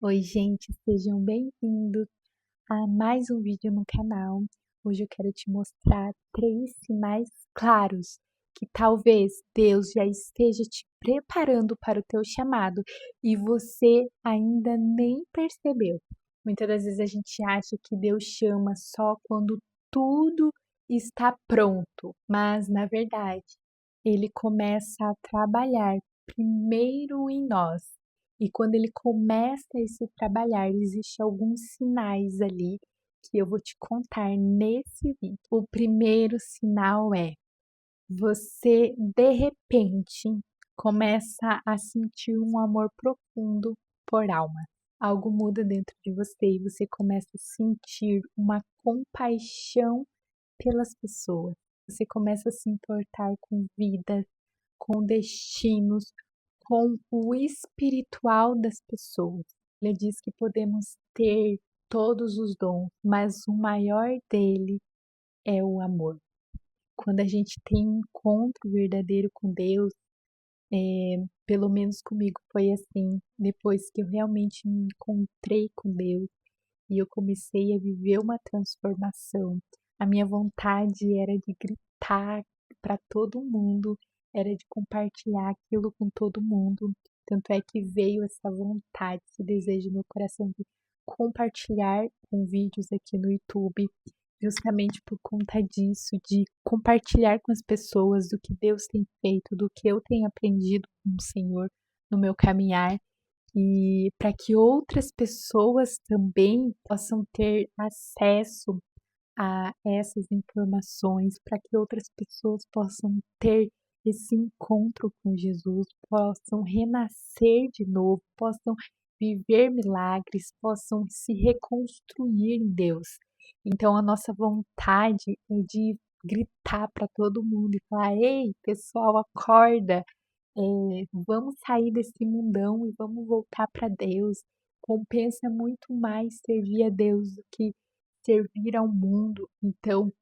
Oi, gente, sejam bem-vindos a mais um vídeo no canal. Hoje eu quero te mostrar 3 sinais claros que talvez Deus já esteja te preparando para o teu chamado e você ainda nem percebeu. Muitas das vezes a gente acha que Deus chama só quando tudo está pronto, mas na verdade, Ele começa a trabalhar primeiro em nós. E quando ele começa esse trabalhar, existem alguns sinais ali que eu vou te contar nesse vídeo. O primeiro sinal é você de repente começa a sentir um amor profundo por alma. Algo muda dentro de você e você começa a sentir uma compaixão pelas pessoas. Você começa a se importar com vidas, com destinos, com o espiritual das pessoas. Ele diz que podemos ter todos os dons, mas o maior dele é o amor. Quando a gente tem um encontro verdadeiro com Deus, pelo menos comigo foi assim, depois que eu realmente me encontrei com Deus e eu comecei a viver uma transformação, a minha vontade era de gritar para todo mundo, era de compartilhar aquilo com todo mundo. Tanto é que veio essa vontade, esse desejo no meu coração de compartilhar com vídeos aqui no YouTube, justamente por conta disso, de compartilhar com as pessoas do que Deus tem feito, do que eu tenho aprendido com o Senhor no meu caminhar e para que outras pessoas também possam ter acesso a essas informações, para que outras pessoas possam ter esse encontro com Jesus, possam renascer de novo, possam viver milagres, possam se reconstruir em Deus. Então, a nossa vontade é de gritar para todo mundo e falar: ei, pessoal, acorda! Vamos sair desse mundão e vamos voltar para Deus. Compensa muito mais servir a Deus do que servir ao mundo. Então,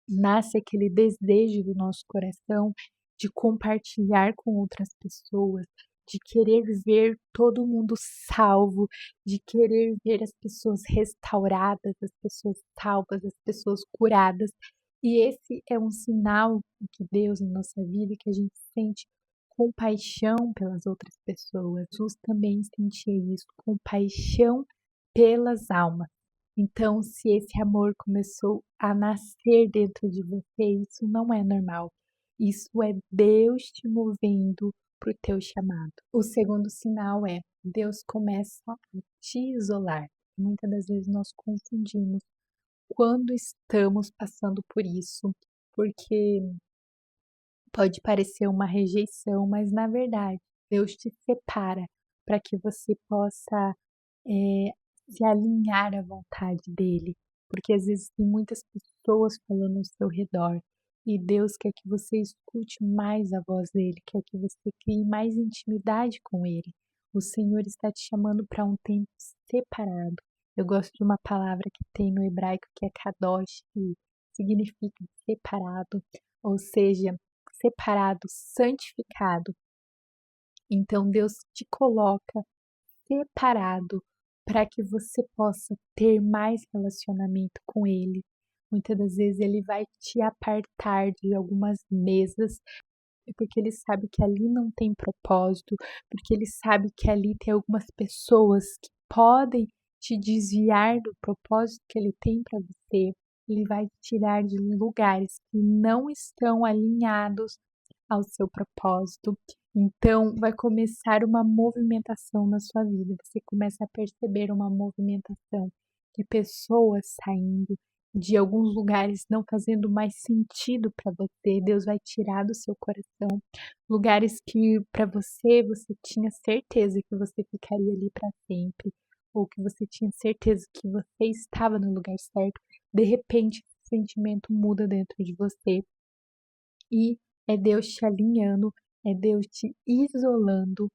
nasce aquele desejo do nosso coração de compartilhar com outras pessoas, de querer ver todo mundo salvo, de querer ver as pessoas restauradas, as pessoas salvas, as pessoas curadas. E esse é um sinal de Deus na nossa vida, que a gente sente compaixão pelas outras pessoas. Jesus também sentia isso, compaixão pelas almas. Então, se esse amor começou a nascer dentro de você, isso não é normal. Isso é Deus te movendo para o teu chamado. O segundo sinal é Deus começa a te isolar. Muitas das vezes nós confundimos quando estamos passando por isso, porque pode parecer uma rejeição, mas na verdade Deus te separa para que você possa eh, se alinhar à vontade dele, porque às vezes tem muitas pessoas falando ao seu redor e Deus quer que você escute mais a voz dele, quer que você crie mais intimidade com ele. O Senhor está te chamando para um tempo separado. Eu gosto de uma palavra que tem no hebraico que é kadosh, que significa separado, ou seja, separado, santificado. Então Deus te coloca separado para que você possa ter mais relacionamento com Ele. Muitas das vezes Ele vai te apartar de algumas mesas, porque Ele sabe que ali não tem propósito, porque Ele sabe que ali tem algumas pessoas que podem te desviar do propósito que Ele tem para você. Ele vai te tirar de lugares que não estão alinhados ao seu propósito. Então, vai começar uma movimentação na sua vida. Você começa a perceber uma movimentação de pessoas saindo de alguns lugares não fazendo mais sentido para você. Deus vai tirar do seu coração lugares que para você tinha certeza que você ficaria ali para sempre, ou que você tinha certeza que você estava no lugar certo. De repente, esse sentimento muda dentro de você e é Deus te alinhando, é Deus te isolando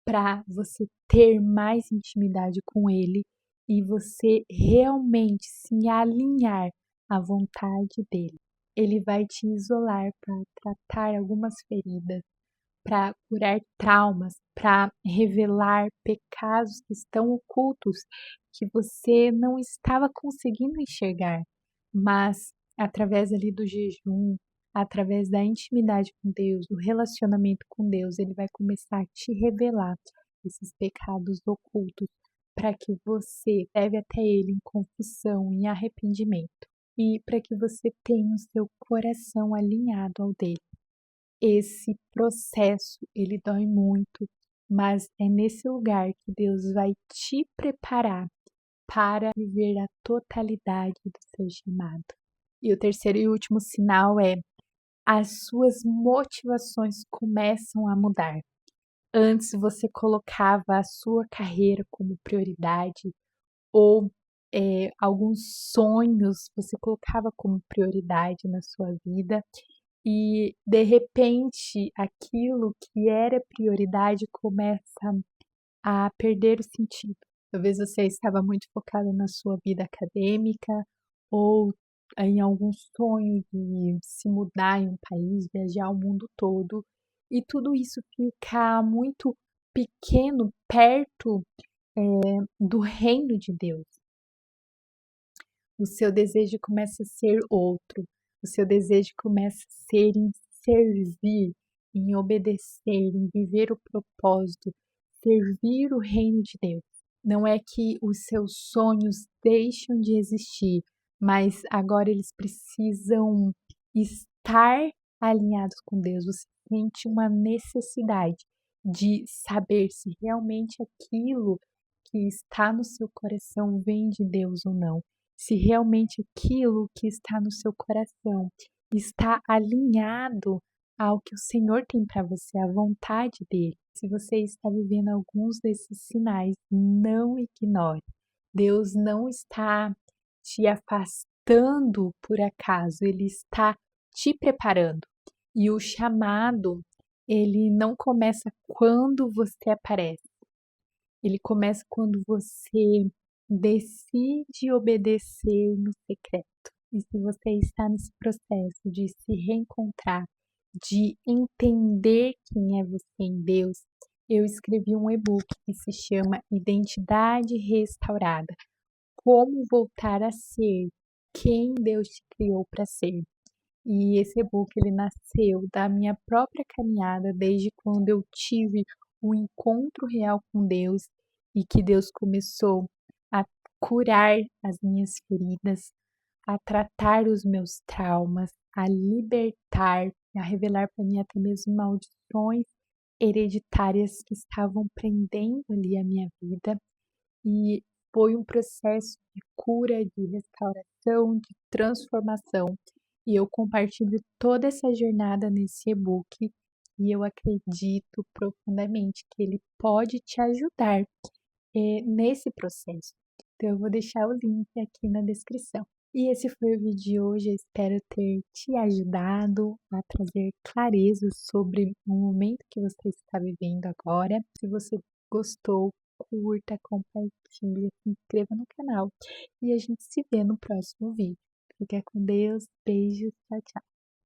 para você ter mais intimidade com Ele e você realmente se alinhar à vontade dele. Ele vai te isolar para tratar algumas feridas, para curar traumas, para revelar pecados que estão ocultos, que você não estava conseguindo enxergar, mas através ali do jejum, através da intimidade com Deus, do relacionamento com Deus, Ele vai começar a te revelar esses pecados ocultos, para que você leve até Ele em confissão, em arrependimento, e para que você tenha o seu coração alinhado ao dele. Esse processo, ele dói muito, mas é nesse lugar que Deus vai te preparar para viver a totalidade do seu chamado. E o terceiro e último sinal é: as suas motivações começam a mudar. Antes você colocava a sua carreira como prioridade, ou alguns sonhos você colocava como prioridade na sua vida, e de repente aquilo que era prioridade começa a perder o sentido. Talvez você estava muito focado na sua vida acadêmica, ou em algum sonho de se mudar em um país, viajar o mundo todo, e tudo isso fica muito pequeno perto do reino de Deus. O seu desejo começa a ser outro, o seu desejo começa a ser em servir, em obedecer, em viver o propósito, servir o reino de Deus. Não é que os seus sonhos deixam de existir, mas agora eles precisam estar alinhados com Deus. Você sente uma necessidade de saber se realmente aquilo que está no seu coração vem de Deus ou não. Se realmente aquilo que está no seu coração está alinhado ao que o Senhor tem para você, a vontade dele. Se você está vivendo alguns desses sinais, não ignore. Deus não está te afastando por acaso, ele está te preparando. E o chamado, ele não começa quando você aparece. Ele começa quando você decide obedecer no secreto. E se você está nesse processo de se reencontrar, de entender quem é você em Deus, eu escrevi um e-book que se chama Identidade Restaurada: Como voltar a ser quem Deus te criou para ser. E esse e-book ele nasceu da minha própria caminhada, desde quando eu tive um encontro real com Deus e que Deus começou a curar as minhas feridas, a tratar os meus traumas, a libertar, a revelar para mim até mesmo maldições hereditárias que estavam prendendo ali a minha vida. E foi um processo de cura, de restauração, de transformação. E eu compartilho toda essa jornada nesse e-book e eu acredito profundamente que ele pode te ajudar nesse processo. Então eu vou deixar o link aqui na descrição. E esse foi o vídeo de hoje, eu espero ter te ajudado a trazer clareza sobre o momento que você está vivendo agora. Se você gostou, curta, compartilha, se inscreva no canal e a gente se vê no próximo vídeo. Fica com Deus, beijos, tchau, tchau.